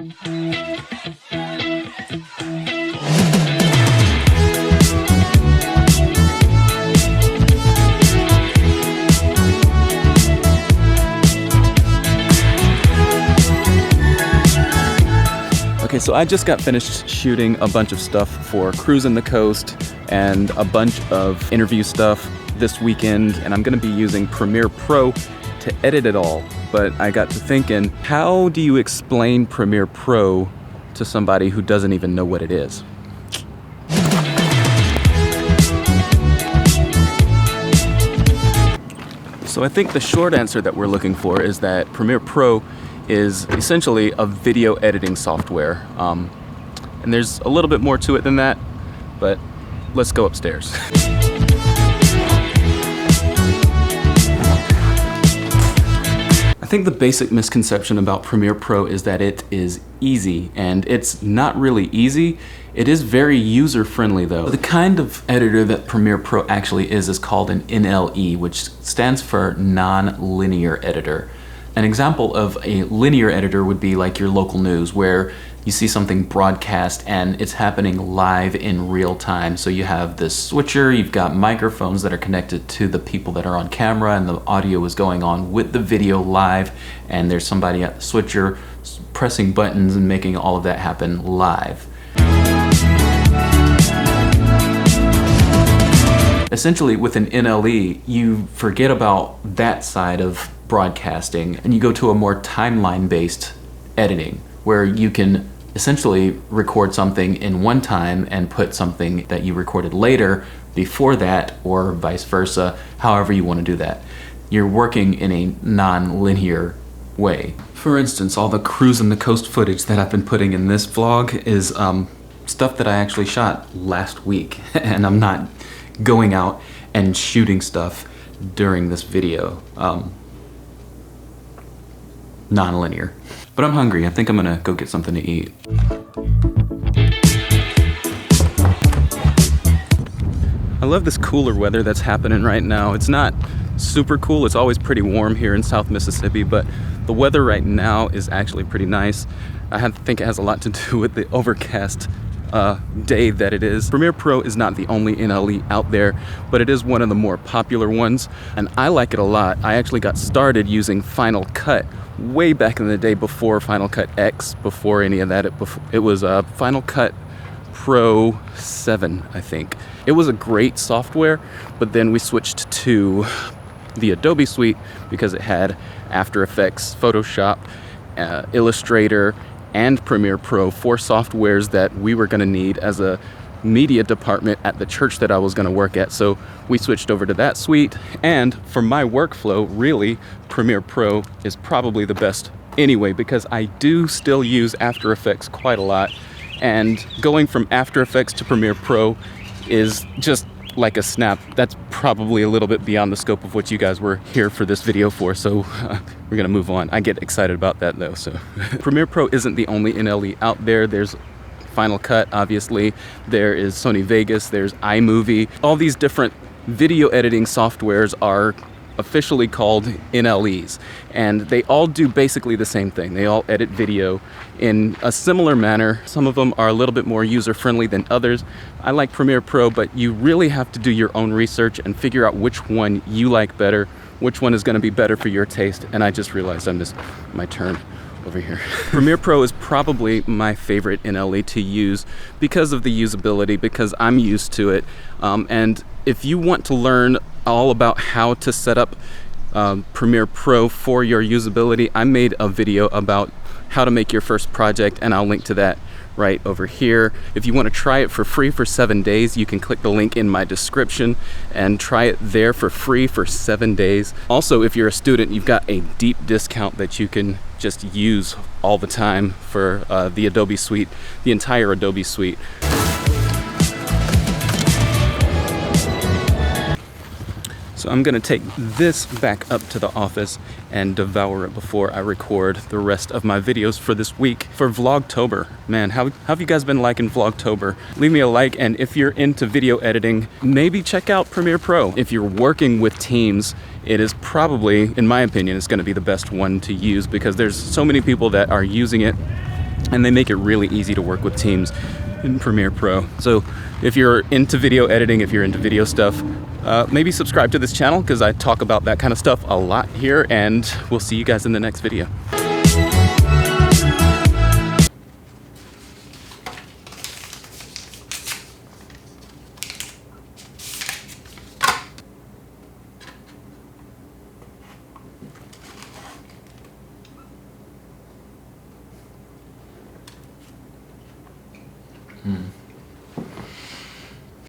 Okay, so I just got finished shooting a bunch of stuff for Cruising the Coast and a bunch of interview stuff this weekend, and I'm gonna be using Premiere Pro to edit it all. But I got to thinking, how do you explain Premiere Pro to somebody who doesn't even know what it is? So I think the short answer that we're looking for is that Premiere Pro is essentially a video editing software. And there's a little bit more to it than that, but let's go upstairs. I think the basic misconception about Premiere Pro is that it is easy, and it's not really easy. It is very user-friendly though. The kind of editor that Premiere Pro actually is called an NLE, which stands for Non-Linear Editor. An example of a linear editor would be like your local news, where you see something broadcast and it's happening live in real time. So you have this switcher, you've got microphones that are connected to the people that are on camera, and the audio is going on with the video live, and there's somebody at the switcher pressing buttons and making all of that happen live. Essentially, with an NLE, you forget about that side of broadcasting and you go to a more timeline-based editing, where you can essentially record something in one time and put something that you recorded later before that, or vice versa, however you want to do that. You're working in a non-linear way. For instance, all the Cruising the Coast footage that I've been putting in this vlog is stuff that I actually shot last week, and I'm not going out and shooting stuff during this video. Non-linear. But I'm hungry. I think I'm gonna go get something to eat. I love this cooler weather that's happening right now. It's not super cool. It's always pretty warm here in South Mississippi, but the weather right now is actually pretty nice. I think it has a lot to do with the overcast day that it is. Premiere Pro is not the only NLE out there, but it is one of the more popular ones, and I like it a lot. I actually got started using Final Cut way back in the day, before Final Cut X, before any of that. It was Final Cut Pro 7, I think. It was a great software, but then we switched to the Adobe suite because it had After Effects, Photoshop, Illustrator, and Premiere Pro, 4 softwares that we were gonna need as a media department at the church that I was gonna work at. So we switched over to that suite, and for my workflow, really, Premiere Pro is probably the best anyway, because I do still use After Effects quite a lot, and going from After Effects to Premiere Pro is just like a snap. That's probably a little bit beyond the scope of what you guys were here for this video for, so we're gonna move on. I get excited about that though. So Premiere Pro isn't the only NLE out there. There's Final Cut, obviously. There is Sony Vegas, there's iMovie. All these different video editing softwares are officially called NLEs, and they all do basically the same thing. They all edit video in a similar manner. Some of them are a little bit more user-friendly than others. I like Premiere Pro, but you really have to do your own research and figure out which one you like better, which one is going to be better for your taste. And I just realized I missed my turn over here. Premiere Pro is probably my favorite NLE to use because of the usability, because I'm used to it. And if you want to learn all about how to set up Premiere Pro for your usability, I made a video about how to make your first project, and I'll link to that right over here. If you want to try it for free for 7 days, you can click the link in my description and try it there for free for 7 days. Also, if you're a student, you've got a deep discount that you can just use all the time for the Adobe suite, the entire Adobe suite. So I'm gonna take this back up to the office and devour it before I record the rest of my videos for this week for Vlogtober. Man, how have you guys been liking Vlogtober? Leave me a like, and if you're into video editing, maybe check out Premiere Pro. If you're working with teams, it is probably, in my opinion, it's gonna be the best one to use because there's so many people that are using it and they make it really easy to work with teams in Premiere Pro. So if you're into video editing, if you're into video stuff, maybe subscribe to this channel because I talk about that kind of stuff a lot here, and we'll see you guys in the next video.